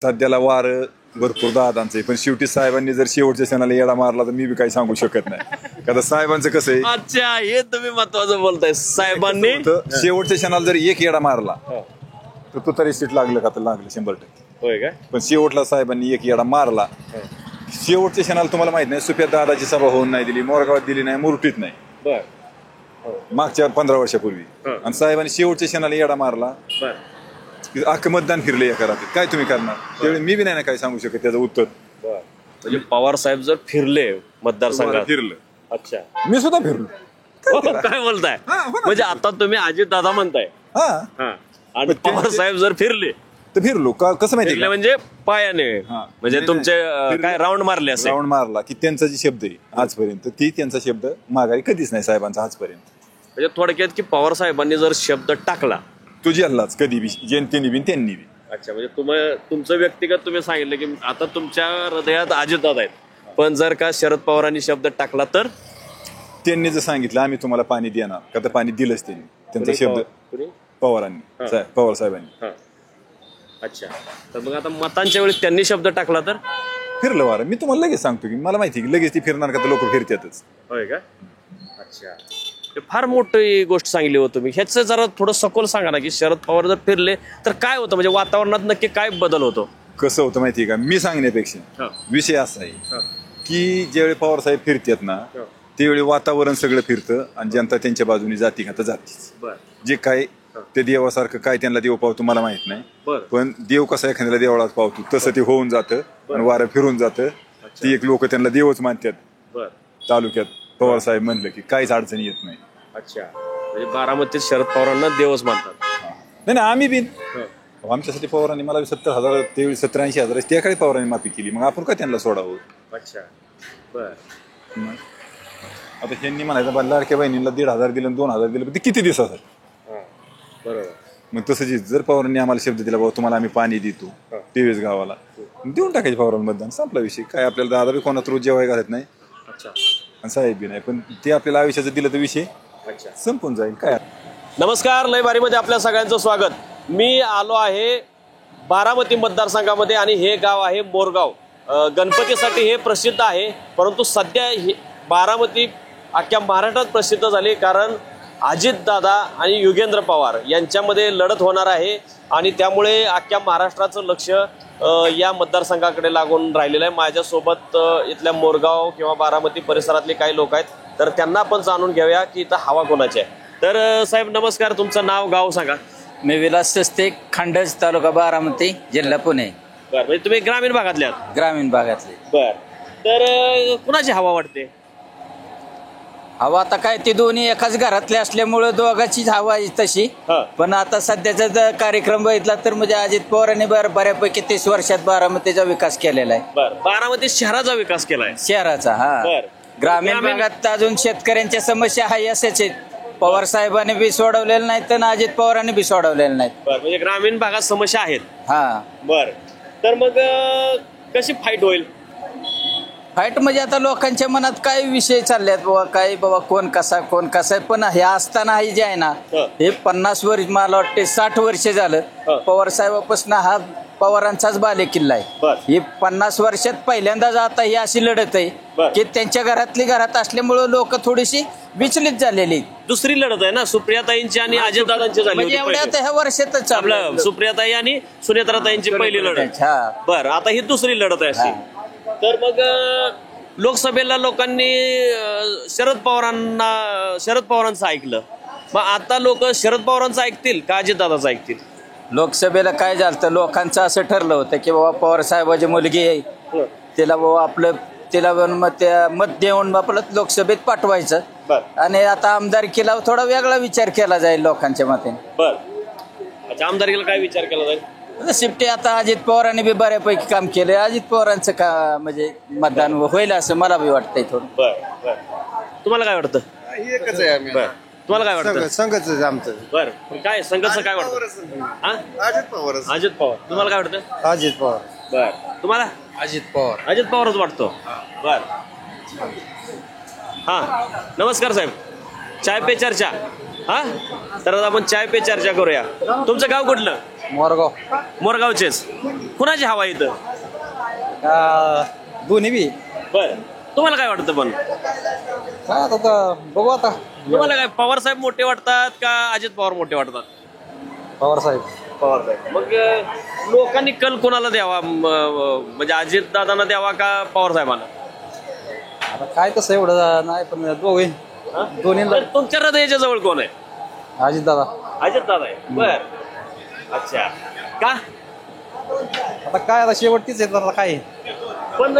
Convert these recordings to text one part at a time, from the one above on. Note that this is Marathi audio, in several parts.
सध्याला वार भरपूर दादांचं आहे, पण शेवटी साहेबांनी जर शेवटच्या क्षणाला येडा मारला तर मी बी काही सांगू शकत नाही. कारण साहेबांचं कसं आहे, अच्छा हे तुम्ही महत्वाचं बोलताय. साहेबांनी शेवटच्या क्षणाला जर एक येडा मारला तर तो तरी सीट लागलं का तर लागलं 100%. होय का? पण शेवटला साहेबांनी एक येडा मारला. शेवटच्या क्षणाला तुम्हाला माहित नाही, सुप्रिया दादाची सभा होऊन नाही दिली, मोरगावात दिली नाही, मुरटीत नाही, मागच्या 15 वर्षापूर्वी. आणि साहेबांनी शेवटच्या क्षणाला येडा मारला, अख्खं मतदान फिरले एका रात्रीत. काय तुम्ही करणार? त्यावेळी मी बी नाही ना काय सांगू शकत त्याचं उत्तर. म्हणजे पवार साहेब जर फिरले मतदारसंघात फिरलं, अच्छा मी सुद्धा फिरलो. काय बोलताय? म्हणजे आता तुम्ही अजित दादा म्हणताय आणि पवार साहेब जर फिरले तर फिरलो का? कसं माहिती म्हणजे पायाने म्हणजे तुमचे काय राऊंड मारले असे राऊंड मारला की त्यांचा जे शब्द आहे आजपर्यंत, ती त्यांचा शब्द माघारी कधीच नाही साहेबांचा आजपर्यंत. म्हणजे थोडक्यात की पवार साहेबांनी जर शब्द टाकला तुझी अल्लाच कधी बी, जनतेने बी त्यांनी बी. अच्छा म्हणजे तुमचं व्यक्तिगत तुम्ही सांगितलं की आता तुमच्या हृदयात अजितदादा आहेत, पण जर का शरद पवारांनी शब्द टाकला तर त्यांनी जर सांगितलं आम्ही तुम्हाला पाणी देणार का, तर पाणी दिलंच त्यांनी. त्यांचा शब्द पवारांनी, पवार साहेबांनी. अच्छा, तर मग आता मतांच्या वेळी त्यांनी शब्द टाकला तर फिरलं वारं. मी तुम्हाला लगेच सांगतो की मला माहिती की लगेच ती फिरणार का, तर लोक फिरतातच. होय का? अच्छा, फार मोठी गोष्ट सांगली हो तुम्ही. ह्याचं जरा थोडं सखोल सांगा ना की शरद पवार जर फिरले तर काय होतं, म्हणजे वातावरणात नक्की काय बदल होतो? कसं होतं माहितीये का, मी सांगण्यापेक्षा विषय असा आहे की ज्यावेळी पवार साहेब फिरतात ना त्यावेळी वातावरण सगळं फिरतं आणि जनता त्यांच्या बाजूने जाती का तर जातीच. जे काय ते देवासारखं काय त्यांना देव पावतो मला माहित नाही, पण देव कसा एखाद्याला देवळात पावतो तसं ते होऊन जातं आणि वारं फिरून जातं. ती एक लोक त्यांना देवच मानतात तालुक्यात. पवार साहेब म्हणलं की काहीच अडचणी येत नाही. अच्छा, म्हणजे बारामतीत शरद पवारांना देवच मानतात. नाही आम्ही बी आमच्यासाठी पवारांनी मला 70,000 त्यावेळी 70-80,000 त्या काळी पवारांनी माफी केली, मग आपण का त्यांना सोडावं? अच्छा बर. आता त्यांनी म्हणायचं लाडक्या बहिणीला 1,500 दिलं 2,000 दिलं, ते किती दिवसासाठी? बरोबर. मग तसं जर पवारांनी आम्हाला शब्द दिला बाबा तुम्हाला आम्ही पाणी देतो तेवीस गावाला, देऊन टाकायचे पवारांना मतदान, संपला विषय. काय आपल्याला दादा बी कोणात रोज जेवाय घालत नाही आणि साहेब बी नाही, पण ते आपल्याला आयुष्याचं दिलं तर विषय संपून जाईल. काय नमस्कार, लय बारीमध्ये आपल्या सगळ्यांचं स्वागत. मी आलो आहे बारामती मतदारसंघामध्ये आणि हे गाव आहे मोरगाव. गणपतीसाठी हे प्रसिद्ध आहे, परंतु सध्या बारामती अख्ख्या महाराष्ट्रात प्रसिद्ध झाली, कारण अजितदादा आणि युगेंद्र पवार यांच्यामध्ये लढत होणार आहे आणि त्यामुळे अख्ख्या महाराष्ट्राचं लक्ष या मतदारसंघाकडे लागून राहिलेलं आहे. माझ्यासोबत इथल्या मोरगाव किंवा बारामती परिसरातले काही लोक आहेत, तर त्यांना आपण जाणून घेऊया की इथं हवा कोणाची आहे. तर साहेब नमस्कार, तुमचं नाव गाव सांगा. मी विलास सस्ते, खांडज, तालुका बारामती, जिल्हा पुणे. बरं, म्हणजे तुम्ही ग्रामीण भागातले आहात? ग्रामीण भागातले. बर, तर कुणाची हवा वाटते? हवा आता काय, ते दोन्ही एकाच घरातले असल्यामुळे दोघांचीच हवा आहे तशी. पण आता सध्याचा जर कार्यक्रम बघितला तर म्हणजे अजित पवारांनी बऱ्यापैकी 30 वर्षात बारामतीचा विकास केलेला आहे. बारामती शहराचा विकास केलाय, शहराचा. ग्रामीण भागात अजून शेतकऱ्यांच्या समस्या आहे असेच आहेत. पवार साहेबांनी बी सोडवलेलं नाही तर अजित पवारांनी बी सोडवलेलं नाही. म्हणजे ग्रामीण भागात समस्या आहेत. बर, तर मग कशी फाईट होईल? फाईट म्हणजे आता लोकांच्या मनात काय विषय चाललेत बाबा, काय बाबा कोण कसा आहे. पण हे असताना हे जे आहे ना, हे 50 वर्ष, मला वाटते 60 वर्ष झालं पवार साहेबापासून हा पवारांचाच बाले किल्ला आहे. ही 50 वर्षात पहिल्यांदाच आता ही अशी लढत आहे की त्यांच्या घरात असल्यामुळे लोक थोडीशी विचलित झालेली. दुसरी लढत आहे ना सुप्रियाताईंची आणि अजितदादांची झाली होती. एवढ्या ह्या वर्षातच आपलं सुप्रियाताई आणि सुनेत्राताईंची पहिली लढत. बरं, आता ही दुसरी लढत आहे अशी. तर मग लोकसभेला लोकांनी शरद पवारांचं ऐकलं, मग आता लोक शरद पवारांचं ऐकतील का अजितदादाचं ऐकतील? लोकसभेला काय झालं, लोकांचं असं ठरलं होतं की बाबा पवार साहेबाची मुलगी आहे, तिला बाबा तिला मत देऊन आपलं लोकसभेत पाठवायचं आणि आता आमदारकीला थोडा वेगळा विचार केला जाईल लोकांच्या मते. अच्छा, आमदारकीला काय विचार केला जाईल? शेवटी आता अजित पवारांनी बी बऱ्यापैकी काम केलं. अजित पवारांचं का म्हणजे मतदान होईल असं मला बी वाटतंय थोडं. तुम्हाला काय वाटतं? एकच आहे आम्ही. तुम्हाला काय वाटतं? संघच आहे आमचं. बरं, काय संघाचं काय वाटतं? अजित पवार. अजित पवार. तुम्हाला काय वाटतं? अजित पवार. बर, तुम्हाला? अजित पवार. अजित पवारच वाटतो. बर, नमस्कार साहेब, चाय पे चर्चा. तर आपण चाय पे चर्चा करूया. तुमचं गाव कुठलं? मोरगाव. मोरगावचेच. कुणाची हवा आहे इथं? दोन्ही बी बर, तुम्हाला काय वाटतं? पण काय आता बघू आता तुम्हाला काय, पवार साहेब मोठे वाटतात का अजित पवार मोठे वाटतात? पवार साहेब. पवार साहेब. मग लोकांनी कल कोणाला द्यावा, म्हणजे अजित दादांना द्यावा का पवार साहेबांना? आता काय तसं एवढं नाही पण दोघे दोन्ही तर तुमच्या हृदयाच्या जवळ कोण आहे? अजित दादा. अजित दादा आहे. बर, अच्छा. का? आता काय आता शेवटतीच आहे त्याला काय. पण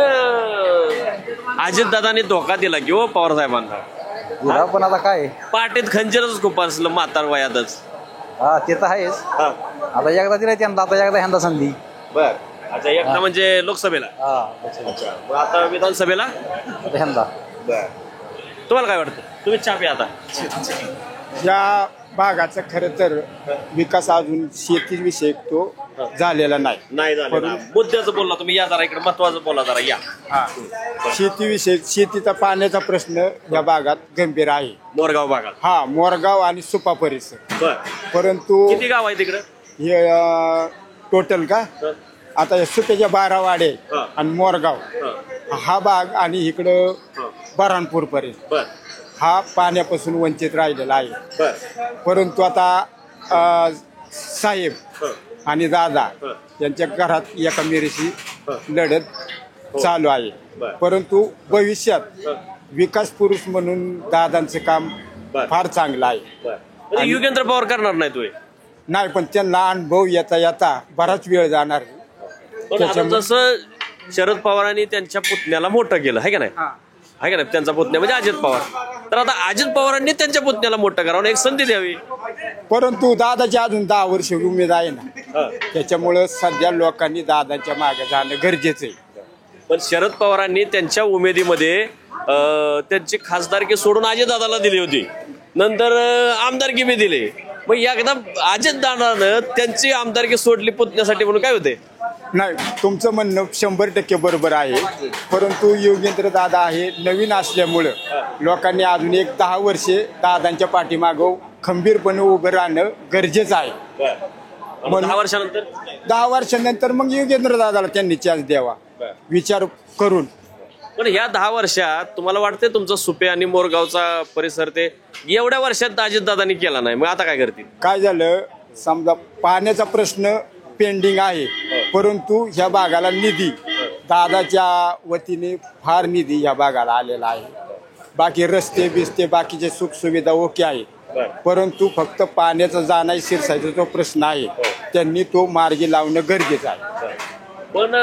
अजित दादांनी धोका दिला की हो पवार साहेबांना. पण आता काय पाठीत खंजीरच खूप असलं म्हातार वयातच. हा ते तर आहेच. आता एकदा दिलाय त्यांना, आता एकदा ह्यांदा संधी. बर, अच्छा. एकदा म्हणजे लोकसभेला, मग आता विधानसभेला ह्यांदा. बर. तुम्हाला काय वाटतं? तुम्ही चहा प्या आता. या भागाचा खरं तर विकास अजून शेतीविषयी तो झालेला नाही झालं ना. मुद्द्याचं बोलला तुम्ही, या जरा इकडे महत्वाचं बोला जरा, या. शेतीविषयी शेतीचा पाण्याचा प्रश्न या भागात गंभीर आहे. मोरगाव भागात. हा, मोरगाव आणि सुपा परिसर. बर. परंतु किती गाव आहे तिकडे? हे टोटल का आता या सुप्याच्या 12 वाडे आणि मोरगाव हा भाग आणि इकडं बऱ्हाणपूर पर्यंत बर हा पाण्यापासून वंचित राहिलेला आहे. बर परंतु आता साहेब आणि दादा यांच्या घरात एकमेरीशी लढत चालू आहे. परंतु भविष्यात विकास पुरुष म्हणून दादांचं काम फार चांगलं आहे. बर. युगेंद्र पवार करणार नाही तुम्ही? नाही, पण त्यांना अनुभव येता येता बराच वेळ जाणार. पण आता जसं शरद पवारांनी त्यांच्या पुतण्याला मोठं केलं आहे का नाही, आहे का नाही? त्यांचा पुतण्या म्हणजे अजित पवार. तर आता अजित पवारांनी त्यांच्या पुतण्याला मोठं करावं, एक संधी द्यावी. परंतु दादाची अजून 10 वर्ष उमेद आहे ना, त्याच्यामुळं सध्या लोकांनी दादाच्या मागे जाणं गरजेचं आहे. पण शरद पवारांनी त्यांच्या उमेदीमध्ये त्यांची खासदारकी सोडून अजित दादाला दिली होती, नंतर आमदारकी बी दिली. मग एकदा अजित दादानं त्यांची आमदारकी सोडली पुतण्यासाठी म्हणून काय होते? नाही, तुमचं म्हणणं 100% बरोबर आहे. परंतु योगेंद्र दादा हे नवीन असल्यामुळं लोकांनी अजून एक 10 वर्षे दादांच्या पाठीमागं खंबीरपणे उभं राहणं गरजेचं आहे. 10 वर्षानंतर 10 वर्षानंतर मग योगेंद्र दादाला त्यांनी चान्स द्यावा विचार करून. पण ह्या 10 वर्षात तुम्हाला वाटते तुमचा सुपे आणि मोरगावचा परिसर ते एवढ्या वर्षात अजितदादांनी केला नाही, मग आता काय करतील? काय झालं, समजा पाण्याचा प्रश्न पेंडिंग आहे, परंतु ह्या भागाला निधी दादाच्या वतीने फार निधी ह्या भागाला आलेला आहे. बाकी रस्ते बिस्ते बाकीचे सुखसुविधा ओके आहे, परंतु फक्त पाण्याचा जाणं शिरसायचा जो प्रश्न आहे त्यांनी तो मार्गी लावणं गरजेचं आहे. पण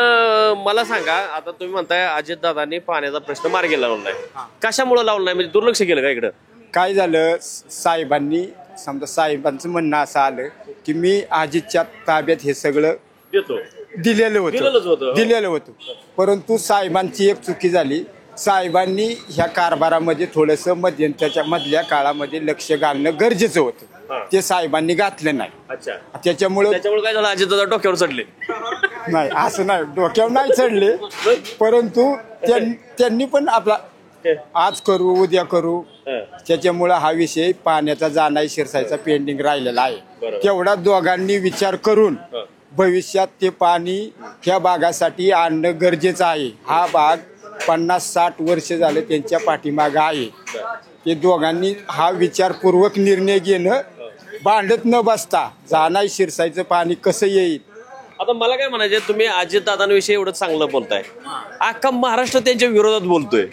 मला सांगा, आता तुम्ही म्हणताय अजितदादांनी पाण्याचा प्रश्न मार्गी लावलाय, कशामुळे लावलाय? म्हणजे दुर्लक्ष केलं का इकडं? काय झालं, साहेबांनी समजा साहेबांचं म्हणणं असं आलं की मी अजितच्या ताब्यात हे सगळं देतो, दिलेलं होतं. परंतु साहेबांची एक चुकी झाली. साहेबांनी ह्या कारभारामध्ये थोडंसं मध्यंतरच्या मधल्या काळामध्ये लक्ष घालणं गरजेचं होतं, ते साहेबांनी घातलं नाही. अच्छा, त्याच्यामुळे काय झालं, अजितदादा डोक्यावर चढले? नाही, असं नाही, डोक्यावर नाही चढले, परंतु त्यांनी पण आपला आज करू उद्या करू, त्याच्यामुळे हा विषय पाण्याचा जाणं शिरसायचा पेंडिंग राहिलेला आहे. तेवढा दोघांनी विचार करून भविष्यात ते पाणी ह्या भागासाठी आणणं गरजेचं आहे. हा भाग 50-60 वर्ष झाले त्यांच्या पाठीमागं आहे. ते दोघांनी हा विचारपूर्वक निर्णय घेणं, भांडत न बसता जाणं शिरसायचं पाणी कसं येईल. आता मला काय म्हणायचं, तुम्ही अजितदादांविषयी एवढं चांगलं बोलताय, अख्खा महाराष्ट्र त्यांच्या विरोधात बोलतोय,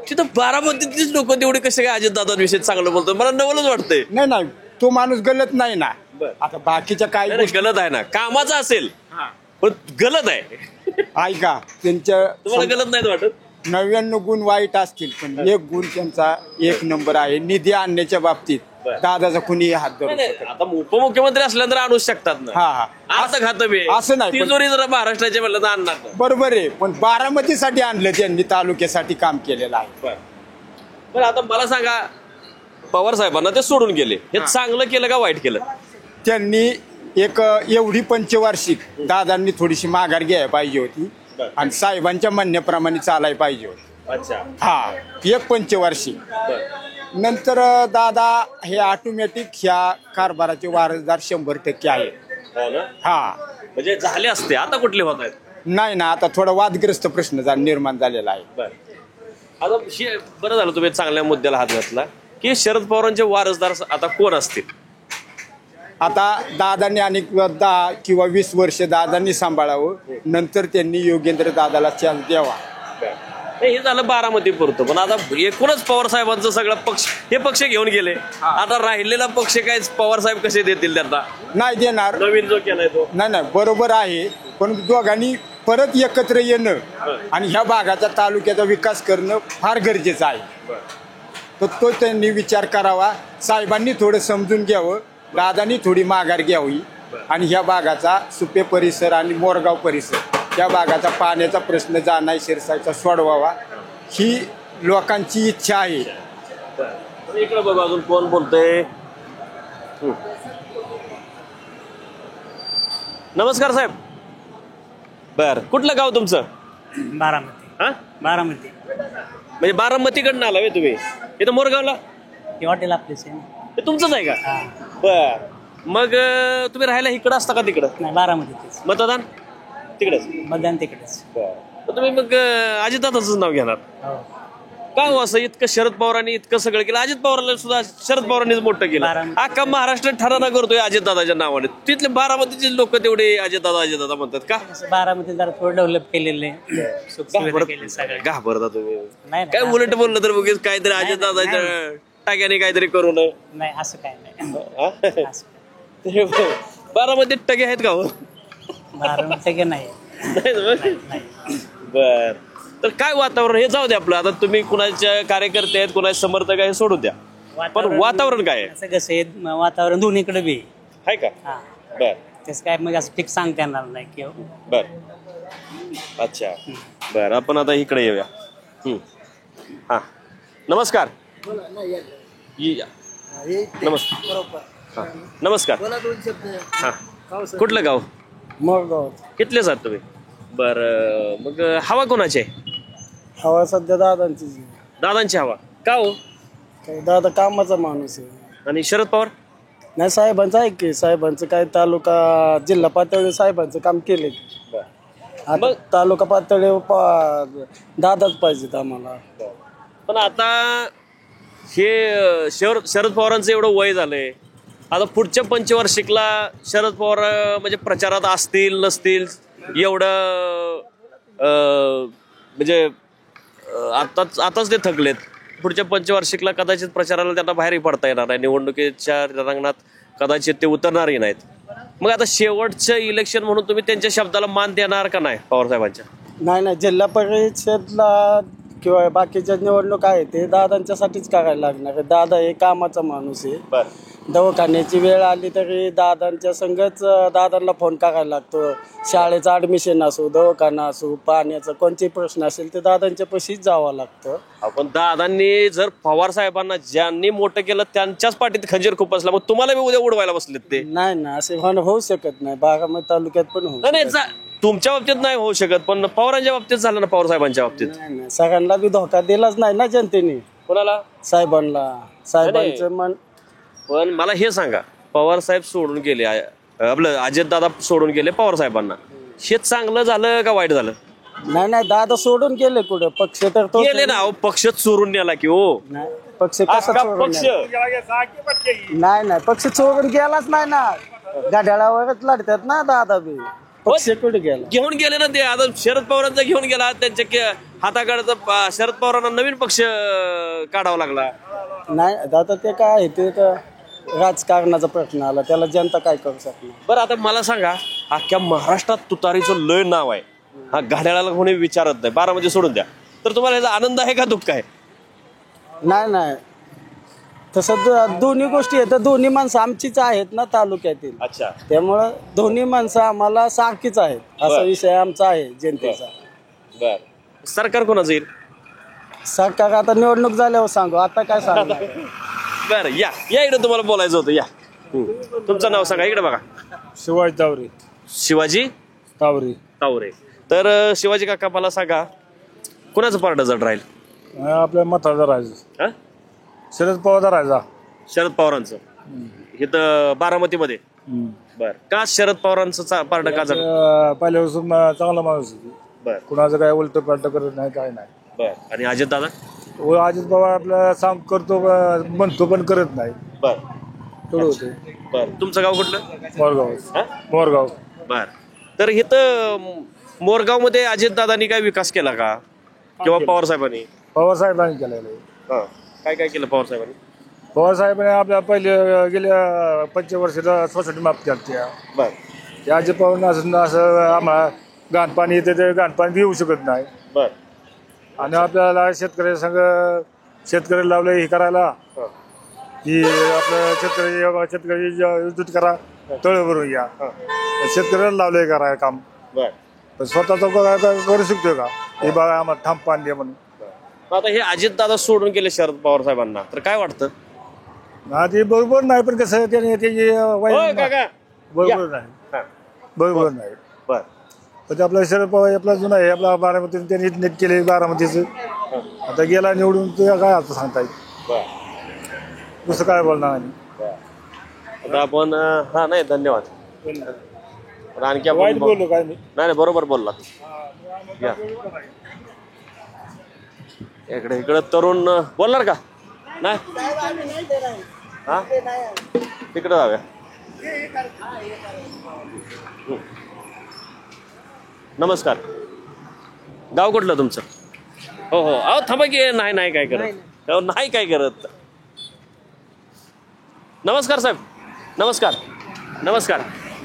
तिथं बारामतीतलीच लोक तेवढे कसे काय अजितदादांविषयी चांगलं बोलतोय? मला नवलच वाटतंय. नाही, तो माणूस गलत नाही ना. आता बाकीच्या काय गलत आहे ना, कामाचा असेल पण गलत आहे. ऐका, त्यांच्या तुम्हाला गलत नाही वाटत? 99 गुण वाईट असतील, पण एक गुण त्यांचा 1 नंबर आहे. निधी आणण्याच्या बाबतीत दादाचा कुणी हात धरू शकत. आता उपमुख्यमंत्री असल्यानंतर आणू शकतात ना. अर्थ खातं असं नाही, तिजोरी जरा महाराष्ट्राच्या म्हणलं तर आणणार नाही. बरोबर आहे, पण बारामतीसाठी आणलं त्यांनी, तालुक्यासाठी काम केलेलं आहे. पण आता मला सांगा, पवार साहेबांना ते सोडून गेले, हे चांगलं केलं का वाईट केलं? त्यांनी एक एवढी पंचवार्षिक दादांनी थोडीशी माघार घ्यायला पाहिजे होती आणि साहेबांच्या म्हणण्याप्रमाणे चालायला पाहिजे होती. अच्छा, एक पंचवार्षिक नंतर दादा हे ऑटोमॅटिक ह्या कारभाराचे वारसदार 100% आहे. म्हणजे झाले असते, आता कुठले होत आहेत? नाही ना, आता थोडा वादग्रस्त प्रश्न निर्माण झालेला आहे. आता बरं झालं तुम्ही चांगल्या मुद्द्याला हात घातला की शरद पवारांचे वारसदार आता कोण असतील. आता दादांनी आणि 10 किंवा 20 वर्ष दादांनी सांभाळावं, नंतर त्यांनी योगेंद्र दादाला चान्स द्यावा. हे झालं बारामती पुरतं, पण आता एकूणच पवार साहेबांचं सगळं पक्ष हे पक्ष घेऊन गेले. आता राहिलेला पक्ष काय पवार साहेब कसे देतील त्यांना? नाही देणार. नवीन जो केलाय तो नाही बरोबर आहे, पण दोघांनी परत एकत्र येणं आणि ह्या भागाचा तालुक्याचा विकास करणं फार गरजेचं आहे. तर तो त्यांनी विचार करावा. साहेबांनी थोडं समजून घ्यावं, दादांनी थोडी माघार घ्यावी आणि ह्या भागाचा सुपे परिसर आणि मोरगाव परिसर त्या भागाचा पाण्याचा प्रश्न जाणार शिरसायचा सोडवावा ही लोकांची इच्छा आहे. इकडे बघा अजून कोण बोलतोय. नमस्कार साहेब. बर, कुठलं गाव तुमचं? बारामती. हा, बारामती म्हणजे बारामतीकडनं आला तुम्ही इथं मोरगावला? हे हॉटेल आपलेच आहे. हे तुमचंच आहे का? हा. बर, मग तुम्ही राहायला इकडं असता का तिकडं? नाही, बारामतीच. मतदान तिकडेच? मतदान तिकडेच. तर तुम्ही मग अजितदादांचंच नाव घेणार हो. का हो? असं इतकं शरद पवारांनी इतकं सगळं केलं, अजित पवारांना सुद्धा शरद पवारांनीच मोठं केलं. अख्खा महाराष्ट्र ठराणा करतोय अजितदादाच्या नावाने. तिथले बारामतीचे लोक तेवढे अजितदादा म्हणतात का? बारामती जरा थोडं डेव्हलप केलेलं आहे, सुखसुविधा केली सगळ्या. घाबरता तुम्ही? नाही काय उलट बोललं तर बघेच काहीतरी अजितदादाच्या टाक्याने काहीतरी करू नये. नाही, असं काय नाही. असं काय. बारामतीत टगे आहेत का हो? बारामती नाही. बर, तर काय वातावरण हे जाऊ द्या आपलं. आता तुम्ही कुणाच्या कार्यकर्ते आहेत, कुणाचे समर्थक आहे हे सोडून द्या, पण वातावरण काय आहे? असं कसं आहे, वातावरण दोन्हीकडे बी आहे का? हा. बर तसं काय मग असं फिक्स सांगता येणार नाही की बर. अच्छा, बर, आपण आता इकडे येऊया. हा, नमस्कार. या. नमस्कार. हा, नमस्कार. हा, कुठलं गाव? मोरगाव. कितलेच आहात तुम्ही? बर, मग हवा कोणाची आहे? हवा सध्या दादांची. दादांची हवा का हो? दादा कामाचा माणूस आहे. आणि शरद पवार? नाही, साहेबांचं आहे की, साहेबांचं काय तालुका जिल्हा पातळी साहेबांचं काम केले. आता तालुका पातळी दादाच पाहिजेत आम्हाला. पण आता हे शरद पवारांचं एवढं वय झालंय, आता पुढच्या पंचवार्षिकला शरद पवार म्हणजे प्रचारात असतील नसतील एवढं म्हणजे आताच ते थकलेत. पुढच्या पंचवार्षिकला कदाचित प्रचाराला त्यांना बाहेरही पडता येणार नाही, निवडणुकीच्या रंगणात कदाचित ते उतरणारही नाहीत. मग आता शेवटचं इलेक्शन म्हणून तुम्ही त्यांच्या शब्दाला मान देणार का नाही पवार साहेबांच्या? नाही, जिल्हा परिषदला किंवा बाकीच्या निवडणूक आहे ते दादांच्यासाठीच करायला लागणार आहे. दादा हे कामाचा माणूस आहे. दवाखान्याची वेळ आली तरी दादांच्या संगच दादांना फोन करायला लागतो. शाळेचं ऍडमिशन असो, दवाखाना असो, पाण्याचा कोणतेही प्रश्न असेल ते दादांच्या पशीच जावं लागतं. आपण दादांनी जर पवार साहेबांना ज्यांनी मोठं केलं त्यांच्याच पाठीत खंजीर खुपसला, मग तुम्हाला बी उद्या उडवायला बसलेत ते? नाही ना, असे होऊ शकत नाही. बारामती तालुक्यात पण नाही, तुमच्या बाबतीत नाही होऊ शकत, पण पवारांच्या बाबतीत झालं ना, पवार साहेबांच्या बाबतीत. नाही, सगळ्यांना बी धोका दिलाच नाही ना जनतेने. कोणाला? साहेबांना. साहेबांचं मन. पण मला हे सांगा, पवार साहेब सोडून गेले, आपलं अजितदादा सोडून गेले पवार साहेबांना, हे चांगलं झालं का वाईट झालं? नाही, दादा सोडून गेले कुठे? पक्ष तर तो गेले ना, पक्ष चोरून नेला की हो. पक्ष कसा चोरून नाही, पक्ष चोरून गेलाच नाही ना, घड्याळावरच लढतात ना दादा बी. पक्ष कुठे गेला? घेऊन गेले ना ते. आता शरद पवारांचा घेऊन गेला, त्यांच्या हाताकडचा शरद पवारांना नवीन पक्ष काढावा लागला. नाही दादा, ते काय आहे ते राजकारणाचा प्रश्न आला, त्याला जनता काय करू शकणार. बरं, आता मला सांगा, अख्ख्या महाराष्ट्रात तुतारीचं लय नाव आहे, हा घड्याळाला कोणी विचारत नाही, बारामती सोडून द्या, तर तुम्हाला याचा आनंद आहे का दुःख आहे? नाही, तसं दोन्ही गोष्टी आहेत. दोन्ही माणसं आमचीच आहेत ना तालुक्यातील. अच्छा, त्यामुळं दोन्ही माणसं आम्हाला सारखीच आहेत, असा विषय आमचा आहे जनतेचा. बर, सरकार कोणाचं येईल? सरकार आता निवडणूक झाल्यावर सांगू, आता काय सांगू. बरं, या इकडे तुम्हाला बोलायचं होतं. या, तुमचं नाव सांगा. इकडे बघा. शिवाजी तावरे. शिवाजी तावरे. तर शिवाजी काका, मला सांगा, कुणाचं पारडं जड राहील? आपल्या मताचा राजा शरद पवारांचं. इथं बारामतीमध्ये बर का शरद पवारांचं पार्ट का झालं? पहिल्यापासून चांगला माणूस बर कुणाचं काय उलट पालट करत नाही काय नाही. बर आणि अजित दादा? अजित पवार आपल्याला सांग करतो म्हणतो पण करत नाही. बर थोडं होते. बर तुमचं गाव कुठलं? मोरगाव. हा? मोरगाव. बर तर इथं मोरगाव मध्ये अजित दादांनी काय विकास केला का किंवा पवार साहेबांनी? पवार साहेबांनी केलेलं आहे. काय काय केलं पवार साहेबांनी? पवार साहेबांनी आपल्या पहिले गेल्या 25 वर्षाचा सोसायटी माफ केल्या. बर त्या अजित पवार असं आम्हाला घाणपाणी येते ते घाणपाणी येऊ शकत नाही. बर आणि आपल्याला शेतकरी लावलं हे करायला की आपलं शेतकरी युद्ध करा तळ भरून या. शेतकऱ्याला लावलंय करायला काम. बर स्वतःच करू शकतोय का हे बघा आम्हाला थांब पाणी द्या म्हणून. आता हे अजित दादा सोडून गेले शरद पवार साहेबांना तर काय वाटतं? ते बरोबर नाही पण कसं त्याने त्याची होय काका? बरोबर नाही. हा. बरोबर नाही. बर पण ते आपला शरद पवार आपला जुना आहे आपला बारामती त्यांनी नीट केले बारामतीचं. आता गेला निवडून तुझ्या काय आता सांगता येईल. बर दुसरं काय बोलणार आम्ही. आता आपण हा नाही धन्यवाद. पण आणखी आपण वाईट बोललो काय मी. नाही बरोबर बोलला. या इकडे इकडे तरुण बोलणार का? नाही हा तिकडे जाऊया. नमस्कार. गाव कुठलं तुमचं? हो हो अहो थांबा की नाही काय करत नाही काय करत. नमस्कार साहेब. नमस्कार नमस्कार.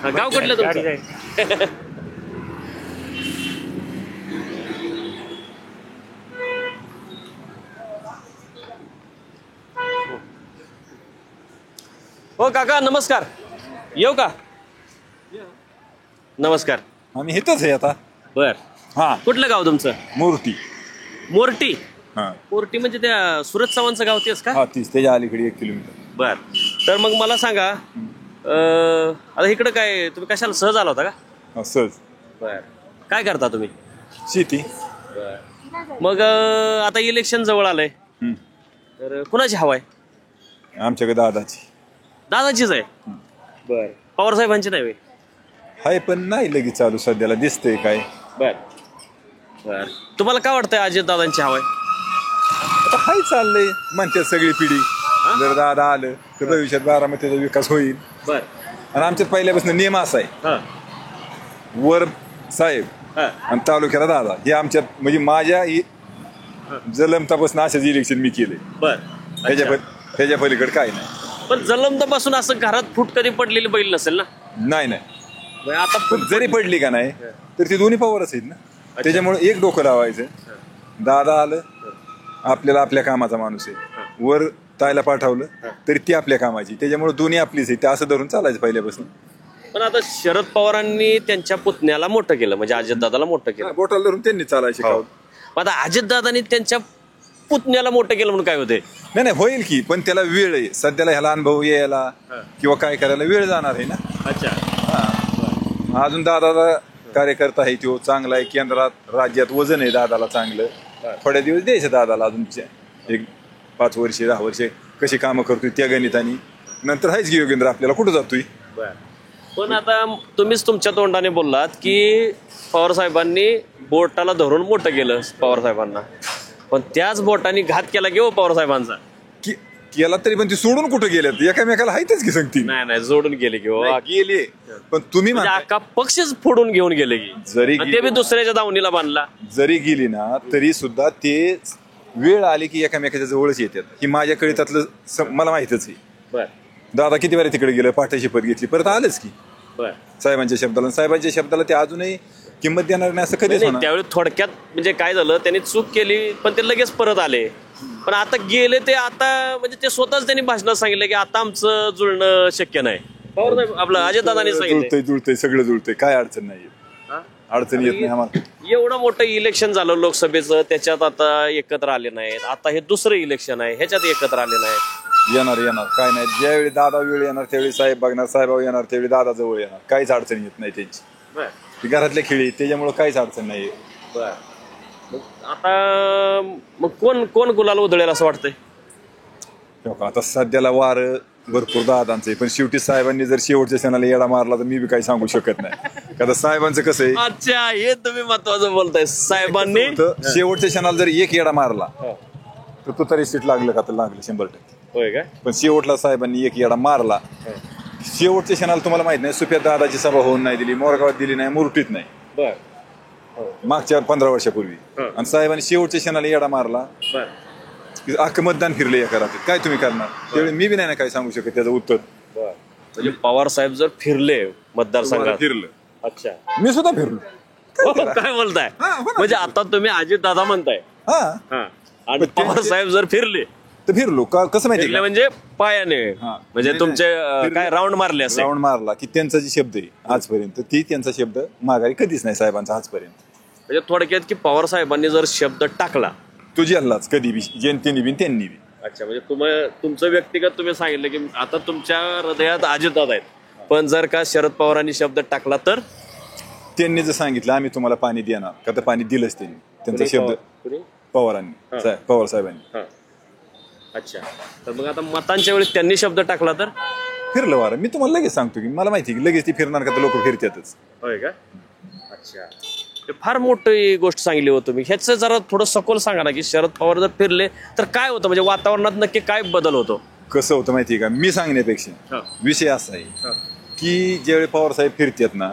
गाव कुठलं तुमचं? हो काका नमस्कार. येऊ का? नमस्कार. आम्ही इथंच आहे आता. बर हा कुठलं गाव तुमचं? मूर्ती. मोर्टी. हा मोर्टी म्हणजे त्या सुरत चव्हाणचं गाव तेच का? हा तीच त्याच्या अलीकडे 1 किलोमीटर. बर तर मग मला सांगा आता इकडं काय तुम्ही कशाला सहज आला होता का? हा, सहज. बर काय करता तुम्ही? शेती. मग आता इलेक्शन जवळ आलंय तर कुणाची हवा आहे? आमच्याकडे दादाची दादाचीच आहे. बर पवार साहेबांची नाही? आहे पण नाही लगेच चालू सध्याला दिसतंय काय. बर बर तुम्हाला काय वाटतंय अजित दादांची हवा आहे? आता हाय चाललंय म्हणतात सगळी पिढी. जर दादा आलं तर भविष्यात बारामतीचा विकास होईल. बर आणि आमच्यात पहिल्यापासून नियम असा आहे हा वर साहेब हा आणि तालुक्याला दादा हे आमच्यात म्हणजे माझ्या जलमतापासून असेच इलेक्शन मी केले. बर त्याच्या पलीकडे काय नाही. पण जलमतापासून असं घरात फूट कधी पडलेली बैल नसेल ना? नाही आता पण जरी पडली का नाही तर ती दोन्ही पॉवरच आहेत ना. त्याच्यामुळे एक डोकं लावायचं. दादा आलं आपल्याला आपल्या कामाचा माणूस आहे. वर तायला पाठवलं तरी ती आपल्या कामाची. त्याच्यामुळे दोन्ही आपलीच आहे. ते असं धरून चालायचं पहिल्यापासून. पण आता शरद पवारांनी त्यांच्या पुतण्याला मोठं केलं म्हणजे अजित दादाला मोठं केलं. बोटाला धरून त्यांनी चालायचे. आता अजित दादांनी त्यांच्या पुतण्याला मोठं केलं म्हणून काय होते? नाही होईल की पण त्याला वेळ आहे. सध्याला ह्याला अनुभव यायला किंवा काय करायला वेळ जाणार आहे ना. अच्छा अजून दादाला कार्यकर्ता आहे तो चांगला आहे. केंद्रात राज्यात वजन आहे दादाला चांगलं. थोड्या दिवस द्यायचं दादाला अजून 5 वर्षे 10 वर्षे कशी कामं करतोय त्या गणितानी. नंतर आहेच की योगेंद्र आपल्याला कुठं जातोय. पण आता तुम्हीच तुमच्या तोंडाने बोललात की पवार साहेबांनी बोटाला धरून मोठं केलं पवार साहेबांना. पण त्याच बोटाने घात केला की पवार साहेबांचा केला तरी पण ती सोडून कुठं गेल्यात एकामेकाला आहेतच की सांगती. नाही जोडून गेले की गेले पण तुम्ही अख्खा पक्षच फोडून घेऊन गेले की जरी ते बी दुसऱ्याच्या दावणीला बांधला. जरी गेली ना तरी सुद्धा ते वेळ आली की एकामेकाच्या जवळच येतात. ही माझ्याकडे त्यातलं मला माहितच आहे. बर दादा किती वेळा तिकडे गेलं पाठ्या शपथ घेतली परत आलंच की बर साहेबांच्या शब्दाला ते अजूनही किंमत देणार नाही असं कधीच होणार. त्यावेळी थोडक्यात म्हणजे काय झालं त्यांनी चूक केली पण ते लगेच परत आले. पण आता गेले ते आता म्हणजे ते स्वतःच त्यांनी भाषणात सांगितलं की आता आमचं जुळणं शक्य नाही. आपलं अजय दादांनी सांगितलं जुळतंय सगळं जुळतंय काय अडचण नाही. अडचण येत नाही आम्हाला. एवढं मोठं इलेक्शन झालं लोकसभेचं त्याच्यात आता एकत्र आले नाहीत. आता हे दुसरं इलेक्शन आहे ह्याच्यात एकत्र आले नाहीत. येणार काय नाही. ज्यावेळी दादा वेळ येणार त्यावेळी साहेब बघणार. साहेब येणार त्यावेळी दादा जवळ येणार. काहीच अडचण येत नाही त्यांची. घरातल्या खेळी त्याच्यामुळे काहीच अडचण नाही. आता मग कोण गुलाल उधळेल असं वाटतंय? आता सध्याला वार भरपूर दादांचं आहे, पण शेवटी साहेबांनी जर शेवटच्या क्षणाला येडा मारला तर मी बी काही सांगू शकत नाही. कारण साहेबांचं कसं आहे, अच्छा, हे तुम्ही महत्वाचं बोलताय. साहेबांनी तर शेवटच्या क्षणाला जर एक येडा मारला तर तो तरी सीट लागलं का तर लागलं 100%. होय काय? पण शेवटला साहेबांनी एक येडा मारला. शेवटच्या क्षणाला तुम्हाला माहित नाही, सुप्रिया दादाची सभा होऊन नाही दिली, मोरगावात दिली नाही, मुरटीत नाही, बर मागच्या 15 वर्षापूर्वी. आणि साहेबांनी शेवटच्या क्षणाला येडा मारला बर की अख्खं मतदान फिरलं एका रात्रीत. काय तुम्ही करणार? त्यावेळी मी बी नाही ना काय सांगू शकत त्याचं उत्तर. म्हणजे पवार साहेब जर फिरले मतदारसंघात. फिरलं, अच्छा, मी सुद्धा फिरलो. काय बोलताय? म्हणजे आता तुम्ही अजित दादा म्हणताय हा, आणि पवार साहेब जर फिरले तर फिरलो का कसं माहिती फिरले म्हणजे पायाने, हा. म्हणजे तुमचे काय राऊंड मारले असे. राऊंड मारला की त्यांचा जे शब्द आहे आजपर्यंत, ती त्यांचा शब्द माघारी कधीच नाही साहेबांचा आजपर्यंत. म्हणजे थोडक्यात की पवार साहेबांनी जर शब्द टाकला तो जिल्हाच कधी बी जनतेने बी त्यांनी बी. अच्छा, म्हणजे तुमचं व्यक्तिगत तुम्ही सांगितलं की आता तुमच्या हृदयात अजितदादा आहेत, पण जर का शरद पवारांनी शब्द टाकला तर त्यांनी जर सांगितलं आम्ही तुम्हाला पाणी देणार का, तर पाणी दिलंच त्यांनी. त्यांचा शब्द पवारांनी, पवार साहेबांनी. अच्छा, तर मग आता मतांच्या वेळेस त्यांनी शब्द टाकला तर फिरलं वारं. मी तुम्हाला लगेच सांगतो की मला माहिती की लगेच ती फिरणार का, तर लोक फिरतातच. होय का? अच्छा, ते फार मोठी गोष्ट सांगली हो तुम्ही. ह्याचं जरा थोडं सखोल सांगा ना, की शरद पवार जर फिरले तर काय होतं, म्हणजे वातावरणात नक्की काय बदल होतो? कसं होतं माहिती का, मी सांगण्यापेक्षा विषय असा आहे की ज्यावेळी पवार साहेब फिरतात ना,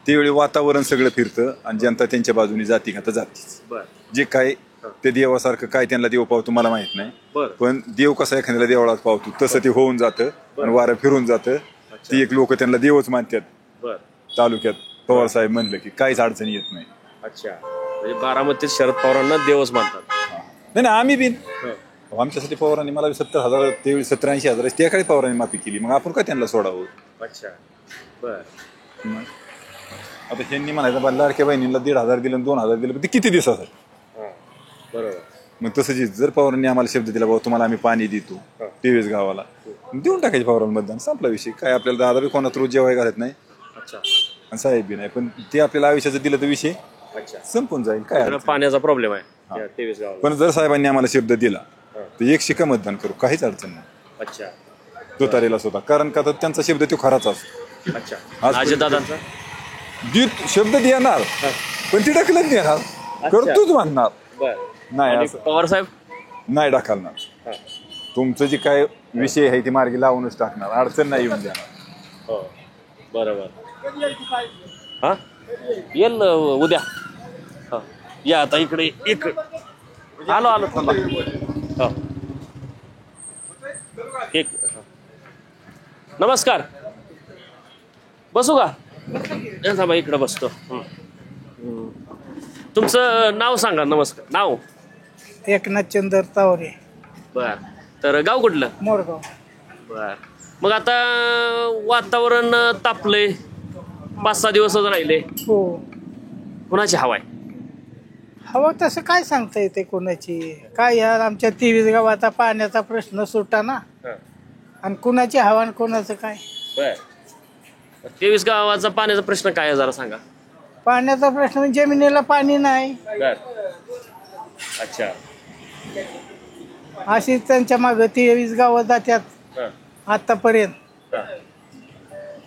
त्यावेळी वातावरण सगळं फिरतं आणि जनता त्यांच्या बाजूने जाती का तर जातीच. जे काय ते देवासारखं काय त्यांना देव पावतो मला माहित नाही, पण देव कसा एखाद्याला देवळात पावतो तसं ते होऊन जातं आणि वारं फिरून जातं. ती एक लोक त्यांना देवच मानतात तालुक्यात. पवार साहेब म्हणलं की काहीच अडचणी येत नाही. अच्छा, म्हणजे बारामतीत शरद पवारांना देवच मानतात. नाही आम्ही बी आमच्यासाठी पवारांनी मला 70,000 त्यावेळी 70-80,000 त्या काळी पवारांनी माफी केली, मग आपण का त्यांना सोडावं? अच्छा, बर. आता त्यांनी म्हणायचं लाडक्या बहिणीला 1,500 दिलं 2,000 दिलं, पण ते किती दिवसासाठी? बरोबर. मग तसं जर पवारांनी आम्हाला शब्द दिला बाबा तुम्हाला आम्ही पाणी देतो टेवीस गावाला, देऊन टाकायचे पवारांना मतदान, संपला विषय. काय आपल्याला दादा बी कोणात रोज जेवाय घालत नाही आणि साहेब बी नाही, पण ते आपल्याला आयुष्याचं दिलं तर विषय संपून जाईल. काय पाण्याचा प्रॉब्लेम आहे 23 गावाला. पण जर साहेबांनी आम्हाला शब्द दिला तर 1 शिक्का मतदान करू, काहीच अडचण नाही. अच्छा, तुतारीला स्वतः, कारण का तर त्यांचा शब्द तो खराच असतो. अच्छा, अजितदादांचा शब्द देणार पण ती ढकलत देणार, करतोच म्हणणार नाही. पवार साहेब नाही ढकलणार, तुमचं जे काय विषय आहे ती मार्गी लावूनच टाकणार, अडचण नाही येऊन देणार. बरोबर. हा, येईल उद्या. या आता इकडे एक आलो थांबा. एक नमस्कार, बसू का? थांबा इकडे बसतो. तुमचं नाव सांगा. नमस्कार. नाव? एकनाथ चंद्र तावरे. बर. तर गाव कुठलं? मोरगाव. बर. मग आता वातावरण तापलंय, 5-6 दिवसच राहिले. हो. कुणाची हवा आहे? हवा तसं काय सांगता येते कोणाची? काय यार, आमच्या 23 गावाचा पाण्याचा प्रश्न सुटा ना, आणि कुणाची हवा आणि कोणाचं काय? बर. 23 गावाचा पाण्याचा प्रश्न काय आहे जरा सांगा. पाण्याचा प्रश्न म्हणजे जमिनीला पाणी नाही. बर. अच्छा. अशी त्यांच्या मागे 23 गावात जातात आतापर्यंत.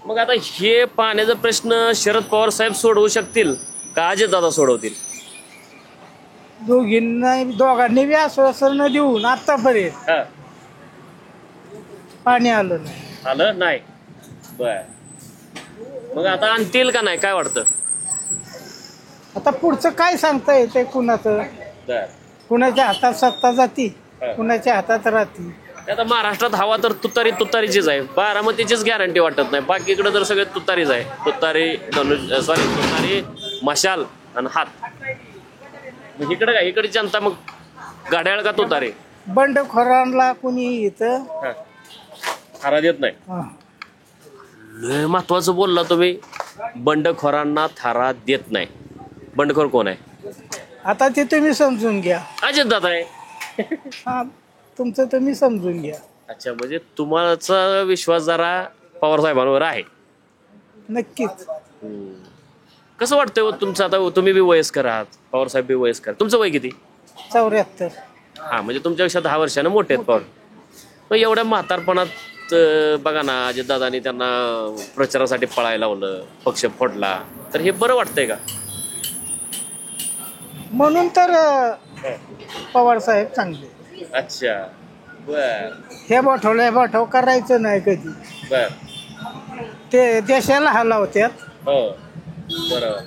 मग आता हे पाण्याचा प्रश्न शरद पवार साहेब सोडवू शकतील का अजितदादा सोडवतील? दोघांनी बी आश्वासन देऊन आतापर्यंत पाणी आलं नाही. बर. मग आता आणतील का नाही, काय वाटतं? आता पुढचं काय सांगता येते कुणाचं? कुणाच्या हातात सत्ता जाती, कुणाच्या हातात राहती. आता महाराष्ट्रात हवा तर तुतारीचीच आहे. बारामतीचीच गॅरंटी वाटत नाही. बाकीकडे तर सगळे तुतारीच आहे. तुतारी, मशाल आणि हात. इकडे काय, इकडे जनता मग गाड्याळ का तुतारी? बंडखोरांना कुणी इथं थारा देत नाही. लय महत्वाचं बोलला तुम्ही. बंडखोरांना थारा देत नाही. बंडखोर कोण आहे? आता ते तुम्ही समजून घ्या. अजितदादा आहे. हा, तुमचं तुम्ही समजून घ्या. अच्छा, म्हणजे तुम्हाचा विश्वास जरा पवार साहेबांवर आहे? नक्कीच. कसं वाटतंय तुमचं? आता तुम्ही बी वयस्कर आहात, पवार साहेब बी वयस्कर. तुमचं वय किती? 74. हा, म्हणजे तुमच्यापेक्षा 10 वर्षानं मोठे आहेत पवार. मग एवढ्या म्हातारपणात परत बघा ना अजितदादांनी त्यांना प्रचारासाठी पळायला लावलं, पक्ष फोडला, तर हे बरं वाटतंय का? म्हणून तर पवार साहेब चांगले. अच्छा, बर हे बोठव करायचं नाही कधी. बर, ते देशाला हलावत्यात. हो बरोबर.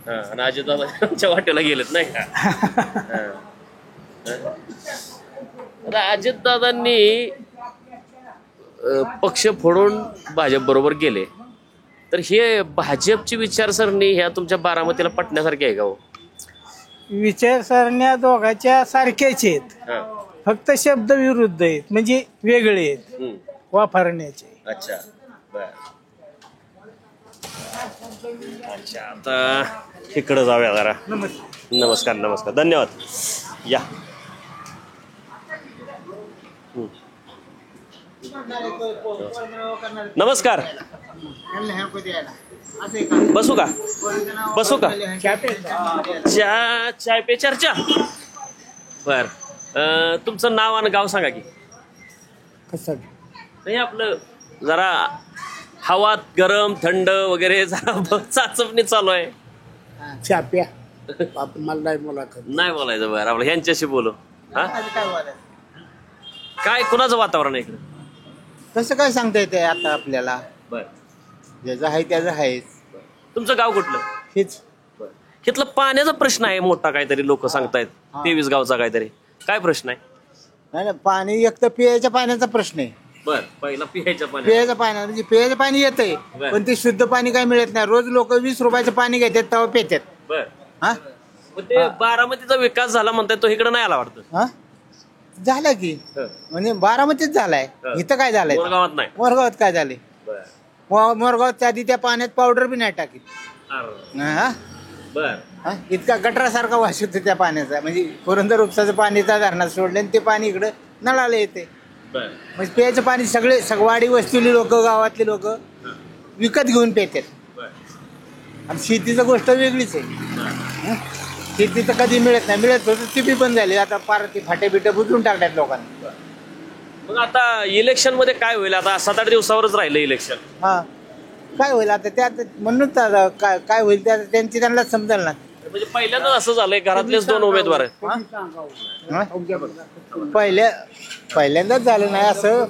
हा, आणि अजितदादांच्या वाटेला गेलेत नाही का? हा. आता अजितदादांनी पक्ष फोडून भाजप बरोबर गेले, तर हे भाजपची विचारसरणी ह्या तुमच्या बारामतीला पटण्यासारखी आहे का हो? विचारसरण्या दोघांच्या सारख्याच आहेत, हा. फक्त शब्द विरुद्ध आहेत, म्हणजे वेगळे आहेत वापरण्याचे. अच्छा, बर. अच्छा, आता इकडं जाऊया जरा. नमस्कार. नमस्कार, धन्यवाद. या. नमस्कार. बसू का? चाय पे चर्चा. बर, तुमचं नाव आणि गाव सांगा की. कसं नाही आपलं जरा हवा गरम थंड वगैरे जरा चाचपणी चालू आहे. छाप्या मला नाही मुलाखत. नाही बोलायचं. बरं, आपलं ह्यांच्याशी बोलू. हा, काय कुणाचं वातावरण आहे इकडे? कसं काय सांगता येते आता आपल्याला? बर, ज्याचं आहे त्याचं आहेच. तुमचं गाव कुठलं? हेच इथलं पाण्याचा प्रश्न आहे मोठा काहीतरी, लोक सांगतायत 23 गावचा काहीतरी. काय प्रश्न आहे? नाही पाणी एक तर पियाच्या पाण्याचा प्रश्न आहे. बर, पहिला पियाच्या पियाचं पाणी म्हणजे पियाचं पाणी येतंय, पण ते शुद्ध पाणी काय मिळत नाही. रोज लोक 20 रुपयाचं पाणी घेतात तेव्हा पितात. बर, हा, ते बारामतीचा विकास झाला म्हणताय, तो इकडे नाही आला वाटतं. हा झालं की, म्हणजे बारामतीच झालाय. इथं काय झालंय? गावात नाही. मोरगावात काय झालंय? मोरगावात आधी त्या पाण्यात पावडर बी नाही टाकीत. हा, बर, इतका गटरासारखा वास होतो त्या पाण्याचा. म्हणजे पुरंदर उपसाचं पाणी त्या धरणात सोडले आणि ते पाणी इकडं नळाला येते. म्हणजे प्यायचं पाणी सगळे सगवाडी वस्तीली लोक, गावातली लोक विकत घेऊन पितात. आणि शेतीचं गोष्ट वेगळीच आहे. शेती तर कधी मिळत नाही, मिळत होतं ती बी बंद झाली. आता पार ती फाटे बिटे बुजून टाकतात लोकांनी. मग आता इलेक्शन मध्ये काय होईल? आता 7-8 दिवसावरच राहिलं इलेक्शन. हा, काय होईल आता त्यात म्हणून काय होईल त्या त्यांची त्यांना समजेल ना. म्हणजे पहिल्यांदाच असं झालंय, घरातलेच 2 उमेदवार आहेत. पहिल्यांदाच झालं नाही असं,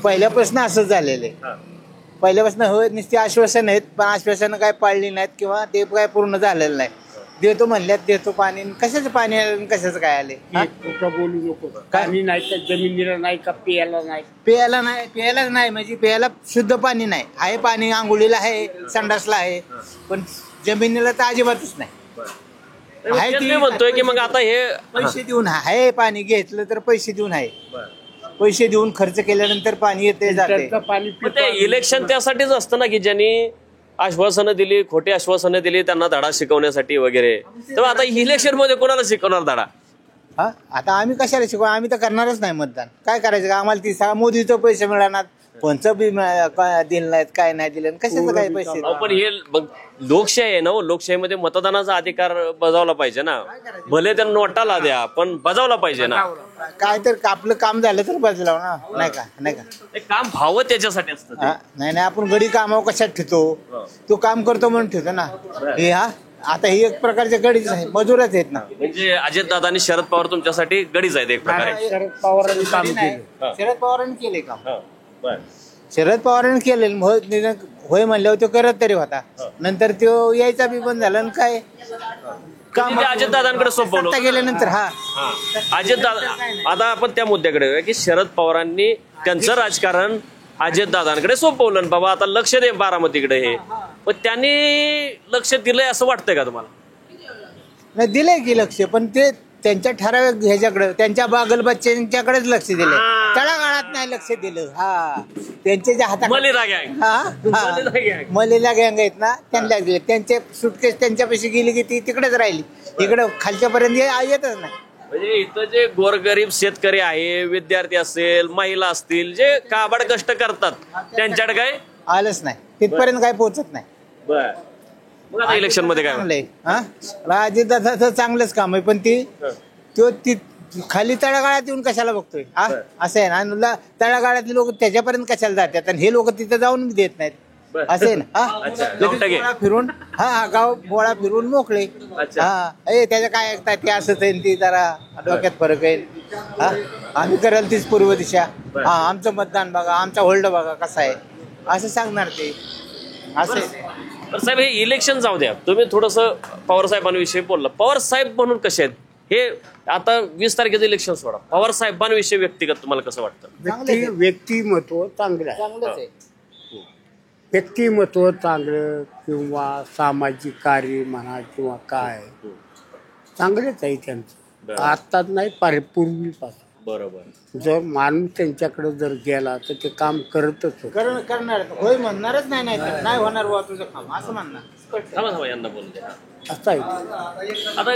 पहिल्यापासून असं झालेलं आहे. पहिल्यापासून होय नुसती आश्वासन आहेत, पण आश्वासन काय पाळली नाहीत किंवा ते काय पूर्ण झालेलं नाही. देतो म्हणल्यात देतो पाणी, कशाचं पाणी आलं कशाचं काय आले? बोलू नको. पाणी नाही तर जमिनीला नाही का प्यायला नाही? प्यायलाच नाही म्हणजे प्यायला शुद्ध पाणी नाही. आहे पाणी आंघोळीला आहे, संडासला आहे, पण जमिनीला तर अजिबातच नाही. मी म्हणतोय की मग आता हे पैसे देऊन आहे पाणी घेतलं तर पैसे देऊन आहे. पैसे देऊन खर्च केल्यानंतर पाणी येते जाते. इलेक्शन त्यासाठीच असतं ना की ज्यांनी आश्वासनं दिली, खोटी आश्वासनं दिली, त्यांना धडा शिकवण्यासाठी वगैरे. तर आता इलेक्शन मध्ये कोणाला शिकवणार धडा? हा, आता आम्ही कशाला शिकवू? आम्ही तर करणारच नाही मतदान. काय करायचं का आम्हाला? ती मोदीचं पैसे मिळणार, कोणचं बी दिलं नाहीत, काय नाही दिलं, कशाचं काय पैसे? पण हे लोकशाही आहे ना, लोकशाहीमध्ये मतदानाचा अधिकार बजावला पाहिजे ना. भले त्या नोटाला द्या, पण बजावला पाहिजे ना. काय तर आपलं काम झालं तर बदलाव ना, नाही का? नाही का? ते काम व्हावं त्याच्यासाठी असतं. नाही आपण गडी कामावर कशात ठेवतो? तो काम करतो म्हणून ठेवतो ना. हे हा आता ही एक प्रकारचे गडीच आहे, मजूरच आहेत ना. म्हणजे अजितदादा आणि शरद पवार तुमच्यासाठी गडीच आहेत एक प्रकारे. शरद पवारांनी काम केलं. शरद पवारांनी केले काम. शरद पवारांनी केलेलं होय म्हणल्यावर तो करत तरी होता. नंतर तो यायचा बी बंद झाला आणि काय काम अजितदादांकडे सोपवलं गेल्यानंतर. हा, अजितदादा, आता आपण त्या मुद्द्याकडे येऊया की शरद पवारांनी त्यांचं राजकारण अजितदादांकडे सोपवलं. बाबा आता लक्ष दे बारामतीकडे, हे पण त्यांनी लक्ष दिलंय असं वाटतंय का तुम्हाला? नाही दिलंय की लक्ष, पण ते त्यांच्या ठराविक ह्याच्याकडे, त्यांच्या बागलबच्च्यांच्याकडेच लक्ष दिलं. तळागाळात नाही लक्ष दिलं. हा, त्यांच्या ज्या हातात मलेला गँग आहेत ना, त्यांना दिले. त्यांचे सुटकेस त्यांच्यापाशी गेली की ती तिकडेच राहिली, इकडं खालच्यापर्यंत येतच नाही. म्हणजे इथं जे गोरगरीब शेतकरी आहे, विद्यार्थी असेल, महिला असतील, जे काबाड कष्ट करतात, त्यांच्याकडे काय आलंच नाही, तिथपर्यंत काय पोहोचत नाही. मग आता इलेक्शन मध्ये काय अजितदादाचं चांगलंच काम आहे, पण खाली तळागाळात येऊन कशाला बघतोय असं आहे ना. आणि तळागाळातले लोक त्याच्यापर्यंत कशाला जातात आणि हे लोक तिथे जाऊन देत नाहीत. असं आहे ना. गोळा फिरून गाव गोळा फिरून मोकळे. त्याचं काय ऐकतात ते असंच आहे ते जरा डोक्यात फरक आहे. आम्ही कराल तीच पूर्व दिशा. आमचं मतदान बघा, आमचा होल्ड बघा कसा आहे असं सांगणार ते. असं तर साहेब हे इलेक्शन जाऊ द्या, तुम्ही थोडस पवार साहेबांविषयी बोलला. पवार साहेब म्हणून कसे आहेत हे आता 20 तारखेचं इलेक्शन सोडा, पवार साहेबांविषयी व्यक्तिगत तुम्हाला कसं वाटतं? व्यक्तिमत्व चांगलं आहे. व्यक्तिमत्व चांगलं किंवा सामाजिक कार्य म्हणा किंवा काय चांगलेच आहे त्यांचं. आत्ताच नाही पूर्वीपासून. बरोबर. जर माणूस त्यांच्याकडे जर गेला तर ते काम करतच करणार. होय म्हणणारच नाही होणार बुवा तुझं काम असं म्हणणार. यांना बोलू द्या. असं आहे. आता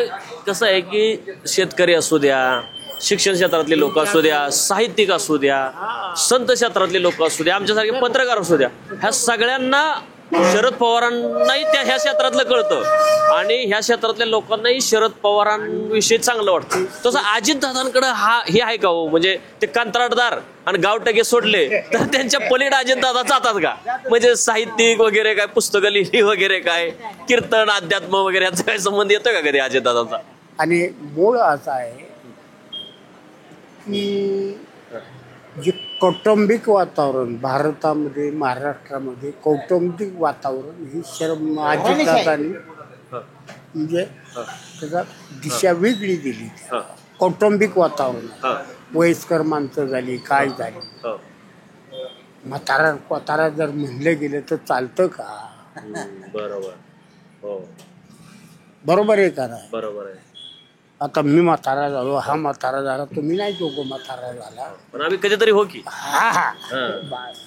कसं आहे की शेतकरी असू द्या, शिक्षण क्षेत्रातले लोक असू द्या, साहित्यिक असू द्या, संत क्षेत्रातले लोक असू द्या, आमच्यासारखे पत्रकार असू द्या, ह्या सगळ्यांना शरद पवारांनाही ह्या क्षेत्रातलं कळतं आणि ह्या क्षेत्रातल्या लोकांनाही शरद पवारांविषयी चांगलं वाटतं. तसं अजितदादांकडे हे आहे का हो? म्हणजे ते कंत्राटदार आणि गावटगे सोडले तर त्यांच्या पलीकडे अजितदादा जातात का? म्हणजे साहित्यिक वगैरे काय, पुस्तकं लिहिली वगैरे काय, कीर्तन अध्यात्म वगैरे याचा काय संबंध येतो का कधी अजितदादांचा? आणि मूळ असं आहे की जे कौटुंबिक वातावरण भारतामध्ये, महाराष्ट्रामध्ये कौटुंबिक वातावरण ही अजितदादांनी म्हणजे त्याचा दिशा वेगळी दिली. कौटुंबिक वातावरण, वयस्कर माणसं झाली, काय झाली, म्हातारा जर म्हणलं गेलं तर चालतं का? बरोबर आहे का नाही? बरोबर आहे. आता मी म्हातारा झालो, हा म्हातारा झाला, तुम्ही नाही दोघं म्हातारा झाला, पण आम्ही कधीतरी हो की. बस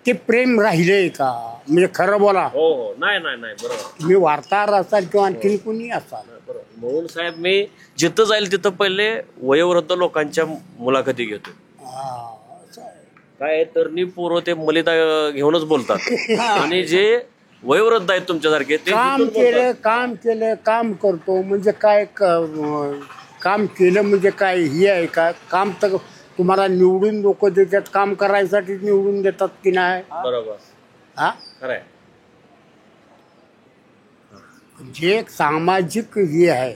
ते प्रेम राहिलंय का? म्हणजे खरं बोला. हो नाही बरोबर. मी वार्ताहर असाल किंवा आणखी कुणी असाल. म्हणून साहेब मी जिथं जाईल तिथं पहिले वयोवृद्ध लोकांच्या मुलाखती घेतो. काय तरणी पोरं ते मलिदा घेऊनच बोलतात आणि जे वयोवृद्ध आहेत तुमच्यासारखे ते काम करतो म्हणजे काय, काम केलं म्हणजे काय हे आहे का? काम तर तुम्हाला निवडून लोक देतात, काम करायसाठी निवडून देतात की नाही? बरोबर. हा खरंय. जे एक सामाजिक हे आहे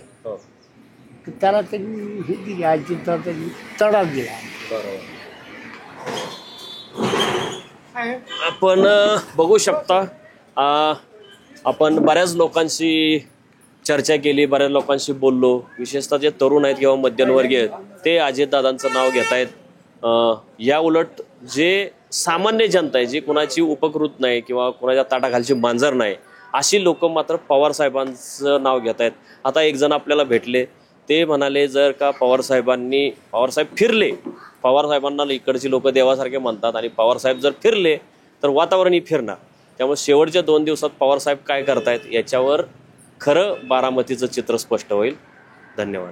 त्याला त्यांनी हे दिली, अजितदादांनी तडा दिला. आपण बघू शकता आपण बऱ्याच लोकांशी चर्चा केली, बऱ्याच लोकांशी बोललो. विशेषतः जे तरुण आहेत किंवा मध्यमवर्गीय आहेत ते अजितदादांचं नाव घेत आहेत. या उलट जे सामान्य जनता आहे, जी कुणाची उपकृत नाही किंवा कुणाच्या ताटाखालची मांजर नाही, अशी लोक मात्र पवार साहेबांचं नाव घेत आहेत. आता एक जण आपल्याला भेटले, ते म्हणाले जर का पवार साहेब फिरले, पवार साहेबांना इकडची लोक देवासारखे म्हणतात आणि पवार साहेब जर फिरले तर वातावरणही फिरणार. त्यामुळे शेवटच्या 2 दिवसात पवार साहेब काय करतायत याच्यावर खरं बारामतीचं चित्र स्पष्ट होईल. धन्यवाद.